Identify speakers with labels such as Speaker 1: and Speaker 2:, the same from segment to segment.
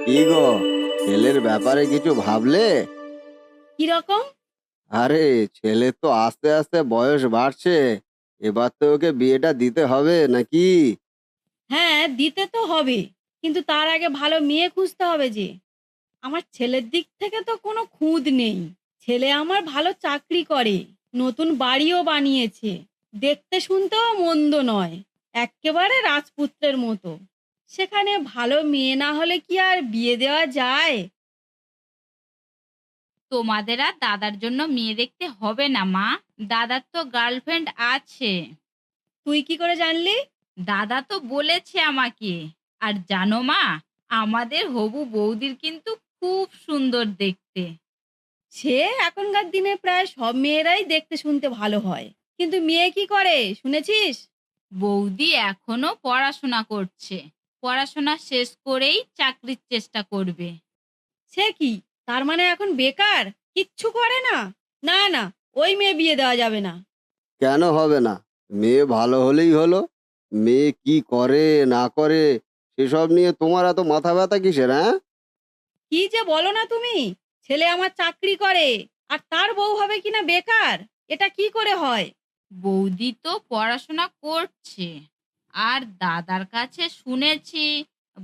Speaker 1: কি গো, ছেলের ব্যাপারে কিছু ভাবলে?
Speaker 2: কিরকম?
Speaker 1: আরে, ছেলের তো আস্তে আস্তে বয়স বাড়ছে। এবার তো ওকে বিয়েটা দিতে হবে নাকি?
Speaker 2: হ্যাঁ, দিতে তো হবে, কিন্তু তার আগে ভালো মেয়ে খুঁজতে হবে যে। আমার ছেলের দিক থেকে তো কোনো খুঁত নেই। ছেলে আমার ভালো চাকরি করে, নতুন বাড়িও বানিয়েছে, দেখতে শুনতেও মন্দ নয়, এক্কেবারে রাজপুত্রের মতো। সেখানে ভালো মেয়ে না হলে কি আর বিয়ে দেওয়া যায়?
Speaker 3: তোমাদের আর দাদার জন্য মেয়ে দেখতে হবে না মা। দাদার তো গার্লফ্রেন্ড আছে।
Speaker 2: তুই কি করে জানলি?
Speaker 3: দাদা তো বলেছে আমাকে। আর জানো মা, আমাদের হবু বৌদির কিন্তু খুব সুন্দর দেখতে।
Speaker 2: সে এখনকার দিনে প্রায় সব মেয়েরাই দেখতে শুনতে ভালো হয়, কিন্তু মেয়ে কি করে শুনেছিস?
Speaker 3: বৌদি এখনো পড়াশোনা করছে। পড়াশোনা শেষ করেই চাকরির চেষ্টা করবে।
Speaker 2: সে কি, তার মানে এখন বেকার, কিচ্ছু করে না? না না, ওই মেয়ে বিয়ে দেওয়া যাবে না।
Speaker 1: কেন হবে না? মেয়ে ভালো হলেই হলো। মেয়ে কি করে না করে সেসব নিয়ে তোমার এত মাথা ব্যথা কিসের, হ্যাঁ?
Speaker 2: কি যে বলো না তুমি! ছেলে আমার চাকরি করে, আর তার বউ হবে কিনা বেকার? এটা কি করে হয়?
Speaker 3: বৌদি তো পড়াশোনা করছে। আর দাদার কাছে শুনেছি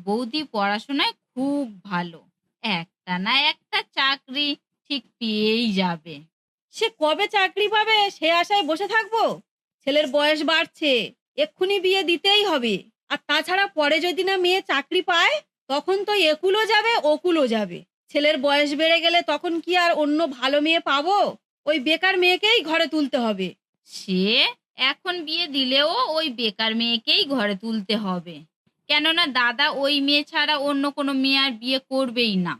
Speaker 3: বৌদি পড়াশোনায় খুব ভালো। একটা না একটা চাকরি ঠিক পেয়েই যাবে।
Speaker 2: সে কবে চাকরি পাবে সে আশায় বসে থাকবো? ছেলের বয়স বাড়ছে, এক্ষুনি বিয়ে দিতেই হবে। আর তাছাড়া পরে যদি না মেয়ে চাকরি পায়, তখন তো একুলও যাবে ওকুলও যাবে। ছেলের বয়স বেড়ে গেলে তখন কি আর অন্য ভালো মেয়ে পাবো? ওই বেকার মেয়েকেই ঘরে তুলতে হবে।
Speaker 3: সে এখন বিয়ে দিলেও ওই বেকার মেয়েকেই ঘরে তুলতে হবে। কেননা দাদা ওই মেয়ে ছাড়া অন্য কোনো মেয়ে আর বিয়ে করবেই না।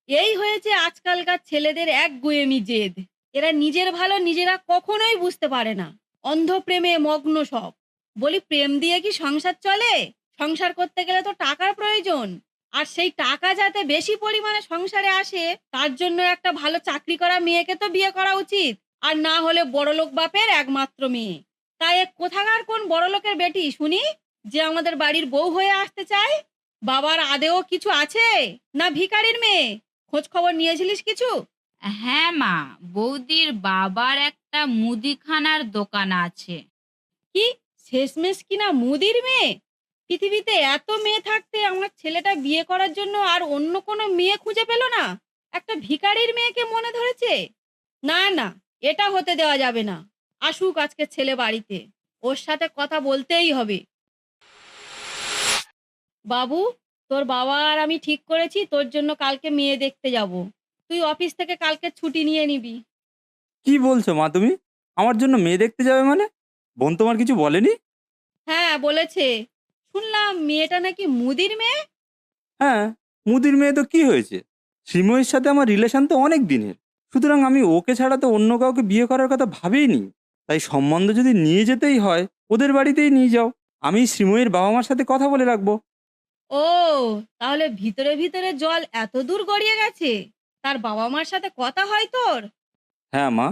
Speaker 2: এই হয়েছে আজকালকার ছেলেদের একগুঁয়েমি জেদ। এরা নিজের ভালো নিজেরা কখনোই বুঝতে পারে না, অন্ধ প্রেমে মগ্ন সব। বলি, প্রেম দিয়ে কি সংসার চলে? সংসার করতে গেলে তো টাকার প্রয়োজন। আর সেই টাকা যাতে বেশি পরিমাণে সংসারে আসে, তার জন্য একটা ভালো চাকরি করা মেয়েকে তো বিয়ে করা উচিত। আর না হলে বড়লোক বাপের একমাত্র মেয়ে। তাই এক কোথাকার কোন বড়লোকের বেটি শুনি যে আমাদের বাড়ির বউ হয়ে আসতে চায়? বাবার আদেও কিছু আছে, না ভিখারির মেয়ে? খোঁজ খবর নিয়েছিলিস কিছু?
Speaker 3: হ্যাঁ মা, বৌদির বাবার একটা মুদিখানার দোকান আছে।
Speaker 2: কি, শেষমেশ কিনা মুদির মেয়ে? পৃথিবীতে এত মেয়ে থাকতে আমার ছেলেটা বিয়ে করার জন্য আর অন্য কোনো মেয়ে খুঁজে পেল না, একটা ভিখারির মেয়েকে মনে ধরেছে? না না, এটা হতে দেওয়া যাবে না। আসুক আজকে ছেলে বাড়িতে, ওর সাথে কথা বলতেই হবে। বাবু, তোর বাবা আর আমি ঠিক করেছি তোর জন্য কালকে মেয়ে দেখতে যাব। তুই অফিস থেকে কালকে ছুটি নিয়ে নিবি।
Speaker 4: কি বলছো মা তুমি? আমার জন্য মেয়ে দেখতে যাবে মানে? বোন তোমার কিছু বলেনি?
Speaker 2: হ্যাঁ বলেছে, শুনলাম মেয়েটা নাকি মুদির মেয়ে।
Speaker 4: হ্যাঁ, মুদির মেয়ে তো কি হয়েছে? শ্রীময়ীর সাথে আমার রিলেশন তো অনেক দিনের। সুতরাং আমি ওকে ছাড়া তো অন্য কাউকে বিয়ে করার কথা ভাবিনি। তাই সম্বন্ধ যদি নিয়ে যেতেই হয় ওদের বাড়িতেই নিয়ে যাও। আমি শ্রীময়ীর বাবা মার সাথে কথা বলে রাখবো।
Speaker 2: ও, তাহলে ভিতরে ভিতরে জল এত দূর গড়িয়ে গেছে? তার বাবা মার সাথে কথা হয় তোর?
Speaker 4: হ্যাঁ মা,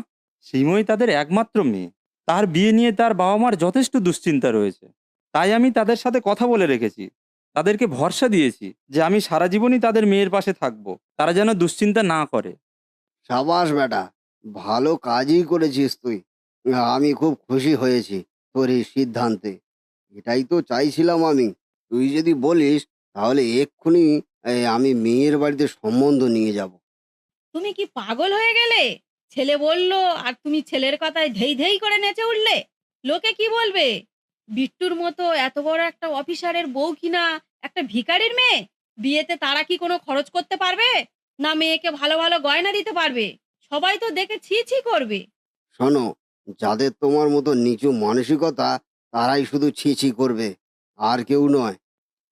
Speaker 4: শ্রীময়ী তাদের একমাত্র মেয়ে। তার বিয়ে নিয়ে তার বাবা মার যথেষ্ট দুশ্চিন্তা রয়েছে। তাই আমি তাদের সাথে কথা বলে রেখেছি। তাদেরকে ভরসা দিয়েছি যে আমি সারা জীবনই তাদের মেয়ের পাশে থাকবো, তারা যেন দুশ্চিন্তা না করে।
Speaker 1: সাবাস বেটা, ভালো কাজই করেছিস তুই। আমি খুব খুশি হয়েছি তোর এই সিদ্ধান্তে। এটাই তো চাইছিলাম আমি। তুই যদি বলিস তাহলে এক্ষুনি আমি মেয়ের বাড়িতে সম্বন্ধ নিয়ে যাব।
Speaker 2: তুমি কি পাগল হয়ে গেলে? ছেলে বললো আর তুমি ছেলের কথায় ধেই ধেই করে নেচে উঠলে? লোকে কি বলবে? বিট্টুর মতো এত বড় একটা অফিসারের বউ কিনা একটা ভিখারির মেয়ে? বিয়েতে তারা কি কোনো খরচ করতে পারবে? না মেয়েকে ভালো ভালো গয়না দিতে পারবে? সবাই তো দেখে ছি ছি করবে।
Speaker 1: শোনো, যাদের তোমার মতো নিচু মানসিকতা তারাই শুধু ছি ছি করবে, আর কেউ নয়।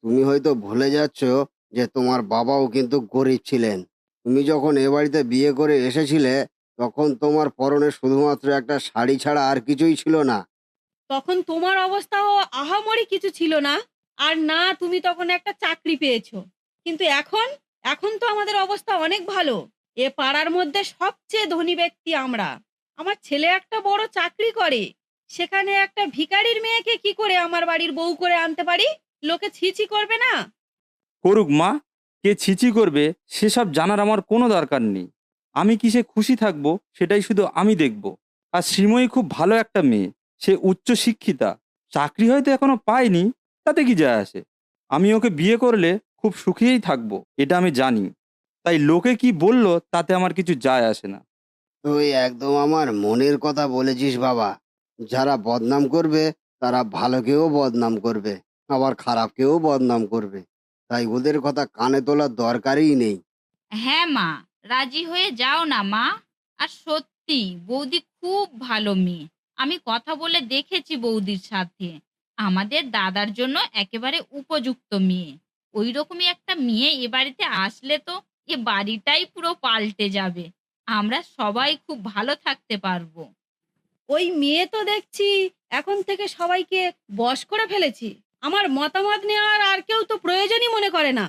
Speaker 1: তুমি হয়তো ভুলে যাচ্ছ যে তোমার বাবাও কিন্তু গরিব ছিলেন। তুমি যখন এ বাড়িতে বিয়ে করে এসেছিলে তখন তোমার পরনে শুধুমাত্র একটা শাড়ি ছাড়া আর কিছুই ছিল না।
Speaker 2: তখন তোমার অবস্থাও আহামরি কিছু ছিল না। আর না, তুমি তখন একটা চাকরি পেয়েছো। কিন্তু এখন, এখন তো আমাদের অবস্থা অনেক ভালো। এ পাড়ার মধ্যে সবচেয়ে ধনী ব্যক্তি আমরা। আমার ছেলে একটা বড় চাকরি করে, সেখানে একটা ভিখারির মেয়েকে কি করে আমার বাড়ির বউ করে আনতে পারি? লোকে ছি ছি করবে না?
Speaker 4: করুক মা, কে ছিচি করবে সেসব জানার আমার কোনো দরকার নেই। আমি কিসে খুশি থাকবো সেটাই শুধু আমি দেখব। আর শ্রীময়ী খুব ভালো একটা মেয়ে, সে উচ্চ শিক্ষিতা, চাকরি হয়তো এখনো পায়নি, তাতে কি যায় আসে। আমি ওকে বিয়ে করলে খুব সুখেই থাকবো, এটা আমি জানি। তাই লোকে কি বললো তাতে আমার কিছু যায় আসে না।
Speaker 1: তুই একদম আমার মনের কথা বলেছিস বাবা। যারা বদনাম করবে তারা ভালোকেও বদনাম করবে, আবার খারাপকেও বদনাম করবে। তাই ওদের কথা কানে তোলার দরকারই নেই।
Speaker 3: হ্যাঁ মা, রাজি হয়ে যাও না মা। আর সত্যি বৌদি খুব ভালো মেয়ে। আমি কথা বলে দেখেছি বৌদির সাথে। আমাদের দাদার জন্য একেবারে উপযুক্ত মেয়ে। ওই রকমই একটা মেয়ে এ বাড়িতে আসলে তো এ বাড়িটাই পুরো পাল্টে যাবে। আমরা সবাই খুব ভালো থাকতে পারবো।
Speaker 2: ওই মেয়ে তো দেখছি এখন থেকে সবাইকে বশ করে ফেলেছি। আমার মতামত নেওয়ার আর কেউ তো প্রয়োজনই মনে করে না।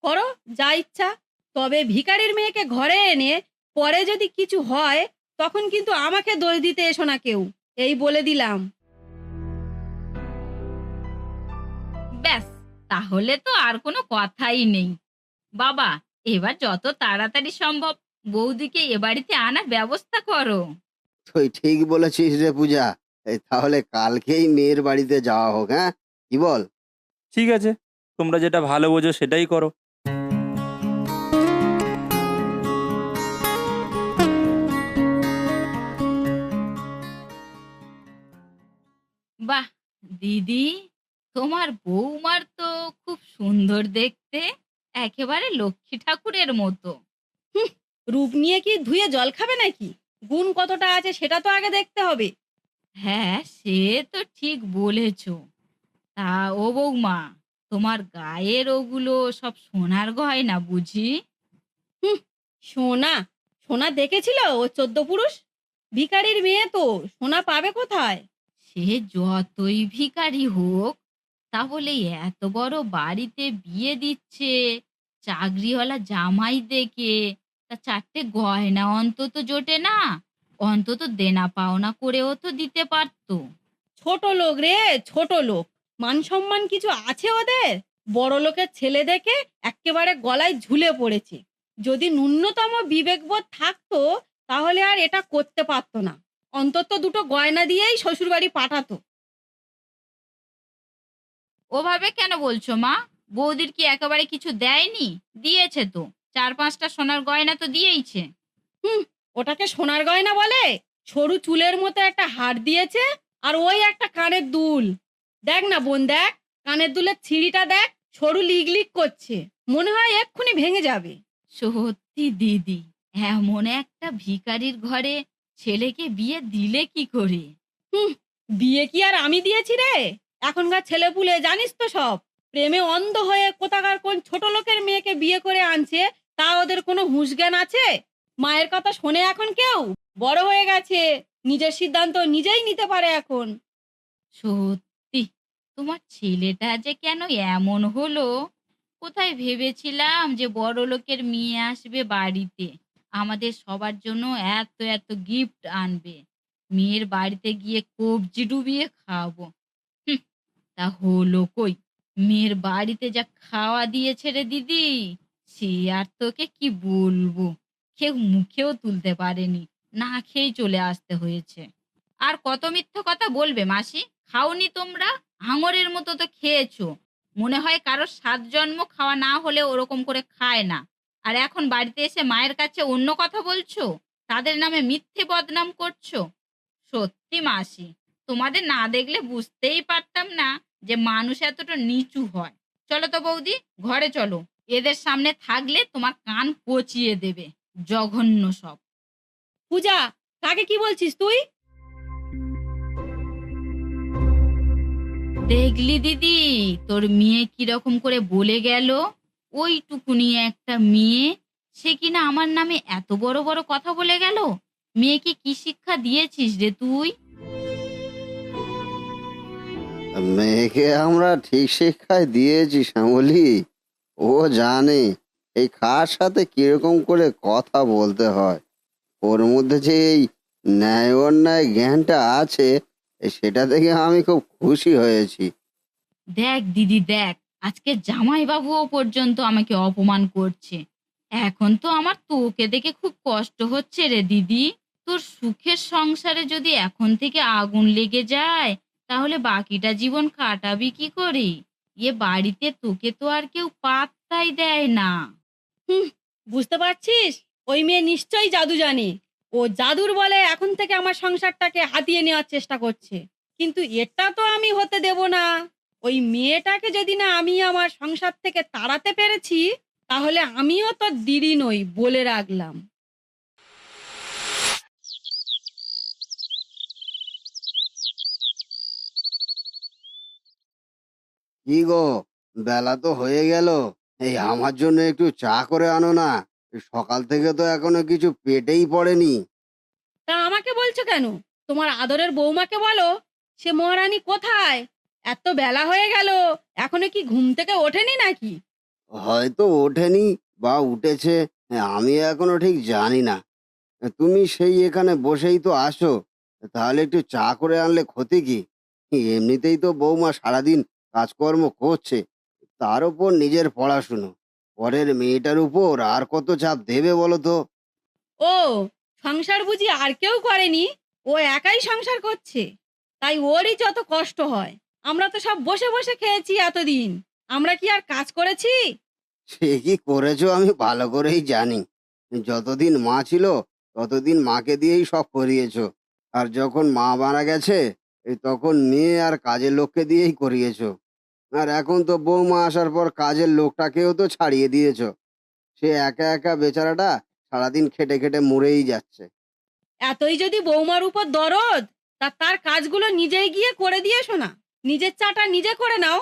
Speaker 2: করো যা ইচ্ছা। তবে ভিখারির মেয়েকে ঘরে এনে পরে যদি কিছু হয় তখন কিন্তু আমাকে দোষ দিতে এসো না কেউ, এই বলে দিলাম।
Speaker 3: ব্যাস, তাহলে তো আর কোনো কথাই নেই। বাবা, এবার যত তাড়াতাড়ি সম্ভব বৌদিকে এ বাড়িতে আনার ব্যবস্থা করো।
Speaker 1: তুই ঠিক বলেছিস রে পূজা। এই তাহলে কালকেই মেয়ের বাড়িতে যাওয়া হোক, হ্যাঁ? কি বল?
Speaker 4: ঠিক আছে, তোমরা যেটা ভালো বোঝো সেটাই করো।
Speaker 3: বাহ দিদি, তোমার বৌমার তো খুব সুন্দর দেখতে, একেবারে লক্ষ্মী ঠাকুরের মতো।
Speaker 2: হুঁ, রূপ নিয়ে কি ধুয়ে জল খাবে নাকি? গুণ কতটা আছে সেটা তো আগে দেখতে হবে।
Speaker 3: হ্যাঁ, সে তো ঠিক বলেছ। তা ও বৌমা, তোমার গায়ের ওগুলো সব সোনার গয়না বুঝি?
Speaker 2: হুঁ, সোনা সোনা দেখেছিল ও 14 পুরুষ? ভিখারির মেয়ে তো সোনা পাবে কোথায়?
Speaker 3: সে যতই ভিখারি হোক, তাহলে এত বড় বাড়িতে বিয়ে দিচ্ছে চাকরিওয়ালা জামাই দেখে, তা 4টে গয়না অন্তত জোটে না? অন্তত দেনা পাওনা করেও তো দিতে পারতো।
Speaker 2: ছোট লোক রে, ছোট লোক। মান সম্মান কিছু আছে ওদের? বড় লোকের ছেলে দেখে একেবারে গলায় ঝুলে পড়েছে। যদি ন্যূনতম বিবেকবোধ থাকতো তাহলে আর এটা করতে পারতো না। অন্তত দুটো গয়না দিয়েই শ্বশুরবাড়ি পাঠাতো।
Speaker 3: ওভাবে কেন বলছো মা? বৌদির কি একেবারে কিছু দেয়নি? দিয়েছে তো, 4-5টা সোনার গয়না তো দিয়েইছে।
Speaker 2: হুম, ওটাকে সোনার গয়না বলে? সরু চুলের মতো একটা হার দিয়েছে, আর ওই একটা কানের দুল। দেখ না বোন, দেখ কানের দুলের ছিঁড়িটা দেখ, সরু লিগ লিগ করছে, মনে হয় এক্ষুনি ভেঙে যাবে।
Speaker 3: সত্যি দিদি, এমন একটা ভিখারির ঘরে ছেলেকে বিয়ে দিলে কি করে?
Speaker 2: হুম, বিয়ে কি আর আমি দিয়েছি রে? এখনকার ছেলেপুলে জানিস তো সব প্রেমে অন্ধ হয়ে কোথাকার কোন ছোট লোকের মেয়েকে বিয়ে করে আনছে। তা ওদের কোনো হুঁশ জ্ঞান আছে? মায়ের কথা শোনে এখন কেউ? বড় হয়ে গেছে, নিজের সিদ্ধান্ত নিজেই নিতে পারে এখন।
Speaker 3: সত্যি, তোমার ছেলেটা যে কেন এমন হলো! কোথায় ভেবেছিলাম যে বড় লোকের মেয়ে আসবে বাড়িতে, আমাদের সবার জন্য এত এত গিফট আনবে, মেয়ের বাড়িতে গিয়ে কবজি ডুবিয়ে খাওয়াবো। হুঁ, তা হলো কই! মেয়ের বাড়িতে যা খাওয়া দিয়েছে রে দিদি, সে আর তোকে কি বলবো! কেউ মুখেও তুলতে পারেনি, না খেয়েই চলে আসতে হয়েছে। আর কত মিথ্যে কথা বলবে মাসি? খাওনি তোমরা? হাঙরের মতো তো খেয়েছো। মনে হয় কারোর 7 জন্ম খাওয়া না হলে ওরকম করে খায় না। আর এখন বাড়িতে এসে মায়ের কাছে অন্য কথা বলছো, তাদের নামে মিথ্যে বদনাম করছো। সত্যি মাসি, তোমাদের না দেখলে বুঝতেই পারতাম না যে মানুষ এতটা নিচু হয়। চলো তো বৌদি, ঘরে চলো। এদের সামনে থাকলে তোমার কান পচিয়ে দেবে। জঘন্য সব।
Speaker 2: পূজা, কাকে কি বলছিস তুই?
Speaker 3: দেখলি দিদি, তোর মেয়ে কিরকম করে বলে গেল? ওইটুকুনি একটা মেয়ে, সে কিনা আমার নামে এত বড় বড় কথা বলে গেল। মেয়েকে কি শিক্ষা দিয়েছিস রে তুই?
Speaker 1: মেয়েকে আমরা ঠিক শিক্ষাই দিয়েছি শ্যামলী। ও জানে এই কার সাথে কিরকম করে কথা বলতে হয়। ওর মধ্যে যে এই ন্যায় অন্যায় জ্ঞানটা আছে, সেটা থেকে আমি খুব খুশি হয়েছি।
Speaker 3: দেখ দিদি দেখ, আজকে জামাইবাবুও পর্যন্ত আমাকে অপমান করছে। এখন তো আমার তোকে দেখে খুব কষ্ট হচ্ছে রে দিদি। তোর সুখের সংসারে যদি এখন থেকে আগুন লেগে যায়, তাহলে বাকিটা জীবন কাটাবি কি করে? এ বাড়িতে তোকে তো আর কেউ পাত্তাই দেয় না।
Speaker 2: হুম, বুঝতে পারছিস? ওই মেয়ে নিশ্চয়ই জাদু জানে। ও জাদুর বলে এখন থেকে আমার সংসারটাকে হাতিয়ে নেওয়ার চেষ্টা করছে। কিন্তু এটা তো আমি হতে দেব না। ওই মেয়েটাকে যদি না আমি আমার সংসার থেকে তাড়াতে পেরেছি, তাহলে আমিও তো দিদি নই, বলে রাখলাম।
Speaker 1: কি গো, বেলা তো হয়ে গেল। এই আমার জন্য একটু চা করে আনো না। এই সকাল থেকে তো এখনো কিছু পেটেই পড়েনি।
Speaker 2: তা আমাকে বলছো কেন? তোমার আদরের বৌমাকে বলো। সে মহারানী কোথায়? এত বেলা হয়ে গেল, এখনো কি ঘুম থেকে ওঠেনি নাকি?
Speaker 1: হয়তো ওঠেনি বা উঠেছে, আমি এখনো ঠিক জানি না। তুমি সেই এখানে বসেই তো আসো, তাহলে একটু চা করে আনলে ক্ষতি কি? এমনিতেই তো বৌমা সারাদিন কাজকর্ম করছে, তার উপর নিজের পড়াশুনো, পরের মেয়েটার উপর আর কত চাপ দেবে বলো তো?
Speaker 2: ও, সংসার বুঝি আর কেউ করেনি? ও একাই সংসার করছে, তাই ওরই যত কষ্ট হয়। আমরা তো সব বসে বসে খেয়েছি এতদিন। আমরা কি আর কাজ করেছি?
Speaker 1: সে কি করেছো আমি ভালো করেই জানি। যতদিন মা ছিল ততদিন মাকে দিয়েই সব করিয়েছো, আর যখন মা মারা গেছে এই তখন মেয়ে আর কাজের লোককে দিয়েই করিয়েছো। আর এখন তো বৌমা আসার পর কাজের লোকটাকেও তো ছাড়িয়ে দিয়েছো। সে একা একা বেচারাটা সারাদিন খেটে খেটে মরেই যাচ্ছে।
Speaker 2: এতই যদি বৌমার উপর দরদ, তা তার কাজগুলো নিজেই গিয়ে করে দিয়ে শোনা। নিজের চাটা নিজে করে নাও।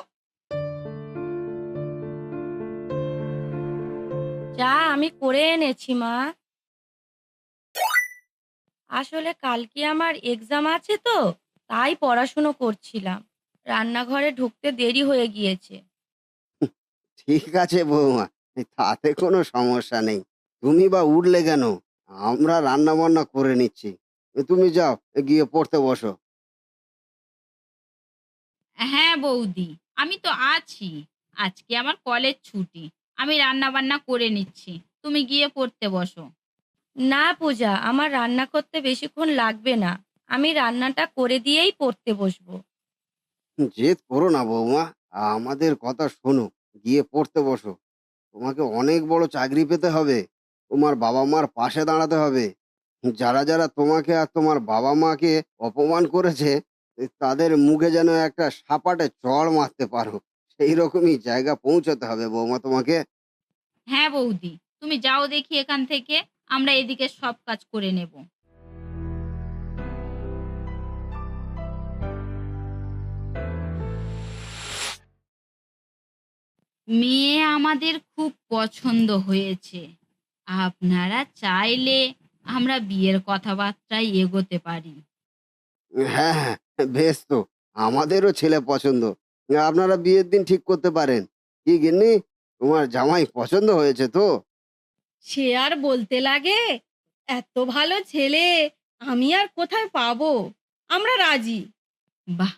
Speaker 5: চা আমি করে এনেছি মা। আসলে কালকে আমার এক্সাম আছে তো, তাই পড়াশুনো করছিলাম। রান্নাঘরে ঢুকতে দেরি হয়ে গিয়েছে।
Speaker 1: ঠিক আছে বৌমা, তাতে কোনো সমস্যা নেই। তুমি বা উঠলে কেন? আমরা রান্না বান্না করে নিচ্ছি। তুমি যাও, গিয়ে পড়তে বসো।
Speaker 3: হ্যাঁ বৌদি, আমি তো আছি। আজকে আমার কলেজ ছুটি। আমি রান্না বান্না করে নিচ্ছি, তুমি গিয়ে পড়তে বসো।
Speaker 5: না পূজা, আমার রান্না করতে বেশিক্ষণ লাগবে না। আমি রান্নাটা করে দিয়েই পড়তে বসবো।
Speaker 1: জেদ করো না বৌমা, আমাদের কথা শোনো, গিয়ে পড়তে বসো। তোমাকে অনেক বড় চাকরি পেতে হবে, তোমার বাবা মার পাশে দাঁড়াতে হবে। যারা যারা তোমাকে আর তোমার বাবা মাকে অপমান করেছে, তাদের মুখে যেন একটা সাপাটে চড় মারতে পারো, সেই রকমই জায়গা পৌঁছাতে হবে বৌমা তোমাকে।
Speaker 3: হ্যাঁ বৌদি, তুমি যাও দেখি এখান থেকে, আমরা এদিকে সব কাজ করে নেব। মেয়ে আমাদের খুব পছন্দ হয়েছে। আপনারা চাইলে আমরা বিয়ের কথাবার্তায় এগোতে পারি।
Speaker 1: হ্যাঁ হ্যাঁ, বেশ তো, আমাদেরও ছেলে পছন্দ। আপনারা বিয়ের দিন ঠিক করতে পারেন। কি গিন্নি, তোমার জামাই পছন্দ হয়েছে তো?
Speaker 2: সে আর বলতে লাগে? এত ভালো ছেলে আমি আর কোথায় পাবো? আমরা রাজি।
Speaker 3: বাহ!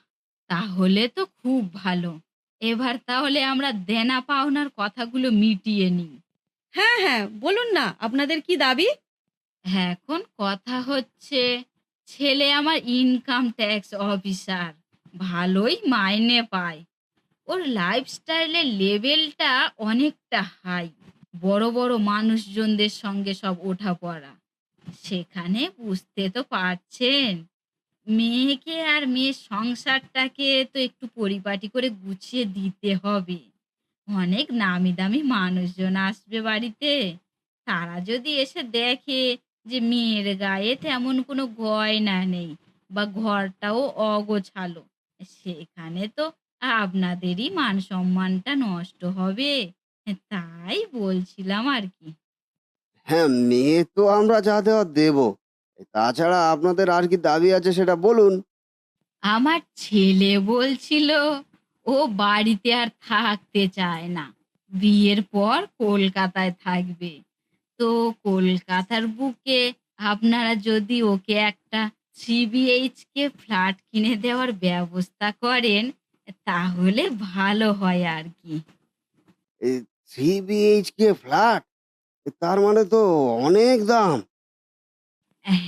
Speaker 3: তাহলে তো খুব ভালো। এবার তাহলে আমরা দেনা পাওনার কথাগুলো মিটিয়ে নিই।
Speaker 2: হ্যাঁ হ্যাঁ, বলুন না আপনাদের কি দাবি?
Speaker 3: হ্যাঁ, এখন কথা হচ্ছে, ছেলে আমার ইনকাম ট্যাক্স অফিসার, ভালোই মাইনে পায়। ওর লাইফস্টাইলের লেভেলটা অনেকটা হাই। বড় বড় মানুষজনদের সঙ্গে সব ওঠাপড়া। সেখানে বুঝতে তো পারছেন, মেয়েকে আর মেয়ের সংসারটাকে তো একটু পরিপাটি করে গুছিয়ে দিতে হবে। অনেক নামি দামি মানুষজন আসবে বাড়িতে। তারা যদি এসে দেখে যে মেয়ের গায়ে তেমন কোনো গয়না নেই বা ঘরটাও অগোছালো, সেখানে তো আপনাদেরই মান সম্মানটা নষ্ট হবে। তাই বলছিলাম আর কি।
Speaker 1: হ্যাঁ, মেয়ে তো আমরা যা দেওয়ার দেবো। তাছাড়া আপনাদের আর কি দাবি আছে সেটা বলুন।
Speaker 3: আমার ছেলে বলছিল ও বাড়িতে আর থাকতে চায় না, বিয়ের পর কলকাতায় থাকবে। তো কলকাতার বুকে আপনারা যদি ওকে একটা 3 BHK ফ্ল্যাট কিনে দেওয়ার ব্যবস্থা করেন, তাহলে ভালো হয় আর কি।
Speaker 1: এই 3 BHK ফ্ল্যাট, তার মানে তো অনেক দাম।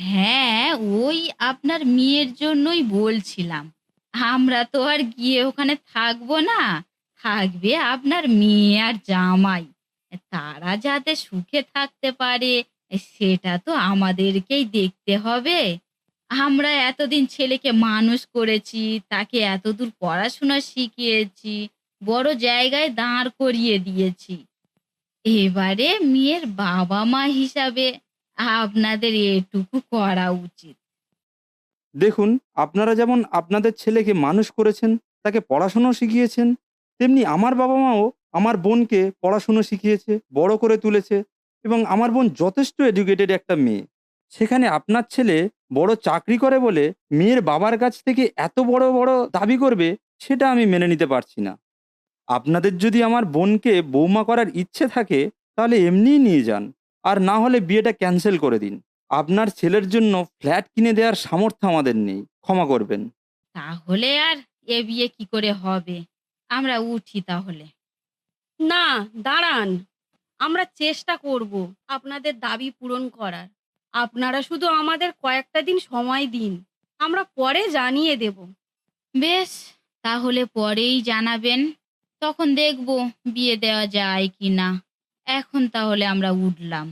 Speaker 3: হ্যাঁ, ওই আপনার মেয়ের জন্যই বলছিলাম। আমরা তো আর গিয়ে ওখানে থাকবো না। থাকবে আপনার মেয়ে আর জামাই। তারা যাতে সুখে থাকতে পারে সেটা তো আমাদেরকেই দেখতে হবে। আমরা এতদিন ছেলেকে মানুষ করেছি, তাকে এতদূর পড়াশোনা শিখিয়েছি, বড় জায়গায় দাঁড় করিয়ে দিয়েছি। এবারে মেয়ের বাবা-মা হিসাবে আপনাদের এটুকু করা উচিত।
Speaker 4: দেখুন, আপনারা যেমন আপনাদের ছেলেকে মানুষ করেছেন, তাকে পড়াশুনো শিখিয়েছেন, তেমনি আমার বাবা মাও আমার বোনকে পড়াশুনো শিখিয়েছে, বড় করে তুলেছে, এবং আমার বোন যথেষ্ট এডুকেটেড একটা মেয়ে। সেখানে আপনার ছেলে বড় চাকরি করে বলে মেয়ের বাবার কাছ থেকে এত বড় বড় দাবি করবে, সেটা আমি মেনে নিতে পারছি না। আপনাদের যদি আমার বোনকে বৌমা করার ইচ্ছে থাকে তাহলে এমনিই নিয়ে যান, আর না হলে বিয়েটা ক্যান্সেল করে দিন। আপনার ছেলের জন্য ফ্ল্যাট কিনে দেওয়ার সামর্থ্য আমাদের নেই, ক্ষমা করবেন।
Speaker 3: তাহলে আর এ বিয়ে কি করে হবে? আমরা উঠি তাহলে।
Speaker 2: না, দাঁড়ান। আমরা চেষ্টা করব আপনাদের দাবি পূরণ করার। আপনারা শুধু আমাদের কয়েকটা দিন সময় দিন, আমরা পরে জানিয়ে দেব।
Speaker 3: বেশ, তাহলে পরেই জানাবেন। তখন দেখব বিয়ে দেওয়া যায় কিনা। এখন তাহলে আমরা উঠলাম।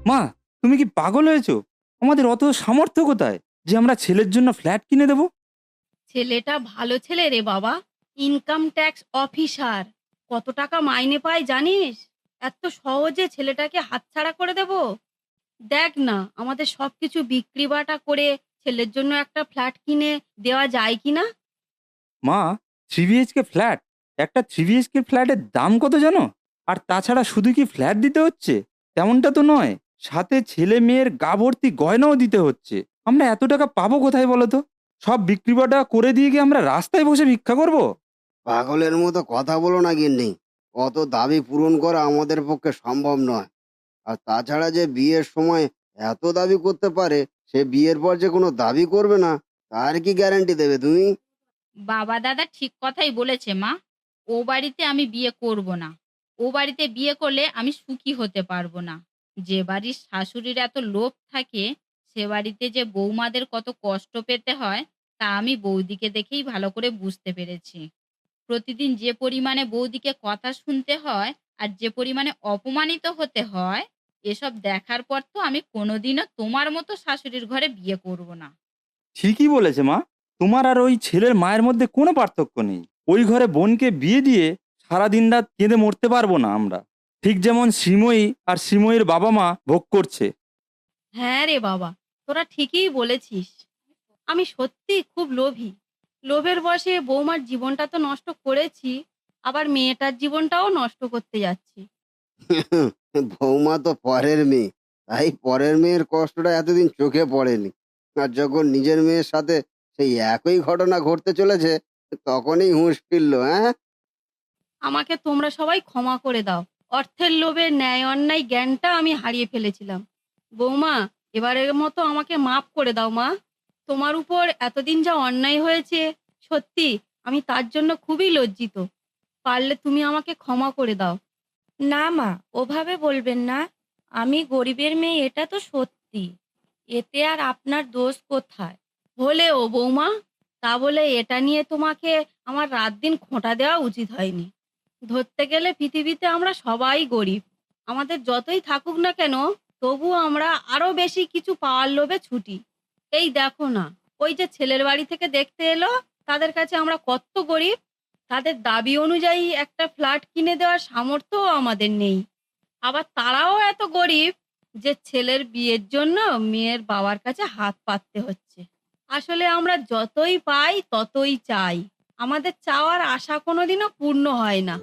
Speaker 4: মা, তুমি কি পাগল হয়েছো? আমাদের অত সামর্থ্য কোথায় যে আমরা ছেলের জন্য ফ্ল্যাট কিনে দেব?
Speaker 2: ছেলেটা ভালো ছেলে রে বাবা, ইনকাম ট্যাক্স অফিসার। কত টাকা মাইনে পায় জানিস? এত সহজে ছেলেটাকে হাতছাড়া করে দেব? দেখ না, আমাদের সবকিছু বিক্রি বাটা করে ছেলের জন্য একটা ফ্ল্যাট কিনে দেওয়া যায় কিনা।
Speaker 4: মা, 3 BHK ফ্ল্যাট, একটা 3 BHK ফ্ল্যাটের দাম কত জানো? আর তাছাড়া শুধু কি ফ্ল্যাট দিতে হচ্ছে তেমনটা তো নয়, সাথে ছেলে মেয়ের গা ভর্তি গয়নাও দিতে হচ্ছে। আমরা এত টাকা পাবো কোথায় বলো তো? সব বিক্রি বাটা করে দিয়ে গিয়ে আমরা রাস্তায় বসে ভিক্ষা করব?
Speaker 1: পাগলের মতো কথা বলো না গিন্নি। অত দাবি পূরণ করা আমাদের পক্ষে সম্ভব নয়। আর তাছাড়া যে বিয়ের সময় এত দাবি করতে পারে, সে বিয়ের পর যে কোনো দাবি করবে না, তার কি গ্যারান্টি দেবে তুমি?
Speaker 3: বাবা দাদা ঠিক কথাই বলেছে মা। ও বাড়িতে আমি বিয়ে করব না। ও বাড়িতে বিয়ে করলে আমি সুখী হতে পারবো না। যে বাড়ির শাশুড়ির এত লোভ থাকে, সে বাড়িতে যে বৌমাদের কত কষ্ট পেতে হয় তা আমি বৌদিকে দেখেই ভালো করে বুঝতে পেরেছি। প্রতিদিন যে পরিমাণে বৌদিকে কথা শুনতে হয় আর যে পরিমাণে অপমানিত হতে হয়, এসব দেখার পর তো আমি কোনোদিনও তোমার মতো শাশুড়ির ঘরে বিয়ে করব না।
Speaker 4: ঠিকই বলেছে মা। তোমার আর ওই ছেলের মায়ের মধ্যে কোনো পার্থক্য নেই। ওই ঘরে বোনকে বিয়ে দিয়ে সারা দিন রাত কেঁদে মরতে পারবো না আমরা, ঠিক যেমন শ্রীময়ী আর শ্রীময়ীর বাবা মা ভোগ করছে।
Speaker 2: হ্যাঁ রে বাবা, তোরা ঠিকই বলেছিস। আমি সত্যি খুব লোভী। লোভের বশে বৌমার জীবনটা তো নষ্ট করেছি, আবার মেয়েটার জীবনটাও নষ্ট করতে যাচ্ছি।
Speaker 1: বৌমা তো পরের মেয়ে, তাই পরের মেয়ের কষ্টটা এতদিন চোখে পড়েনি। আর যখন নিজের মেয়ের সাথে সেই একই ঘটনা ঘটতে চলেছে, তখনই হুঁশ ফিরল। হ্যাঁ,
Speaker 2: আমাকে তোমরা সবাই ক্ষমা করে দাও। অর্থের লোভে ন্যায় অন্যায় জ্ঞানটা আমি হারিয়ে ফেলেছিলাম। বৌমা, এবারের মতো আমাকে মাফ করে দাও মা। তোমার উপর এতদিন যা অন্যায় হয়েছে, সত্যি আমি তার জন্য খুবই লজ্জিত। পারলে তুমি আমাকে ক্ষমা করে দাও।
Speaker 5: না মা, ওভাবে বলবেন না। আমি গরিবের মেয়ে, এটা তো সত্যি। এতে আর আপনার দোষ কোথায়?
Speaker 2: হলেও বৌমা, তা বলে এটা নিয়ে তোমাকে আমার রাত দিন খোঁটা দেওয়া উচিত হয়নি। ধরতে গেলে পৃথিবীতে আমরা সবাই গরিব। আমাদের যতই থাকুক না কেন, তবু আমরা আরো বেশি কিছু পাওয়ার লোভে ছুটি। এই দেখো না, ওই যে ছেলের বাড়ি থেকে দেখতে এলো, তাদের কাছে আমরা কত গরিব। তাদের দাবি অনুযায়ী একটা ফ্ল্যাট কিনে দেওয়ার সামর্থ্যও আমাদের নেই। আবার তারাও এত গরিব যে ছেলের বিয়ের জন্য মেয়ের বাবার কাছে হাত পাততে হচ্ছে। আসলে আমরা যতই পাই ততই চাই, আমাদের চাওয়ার আশা কোনোদিনও পূর্ণ হয় না।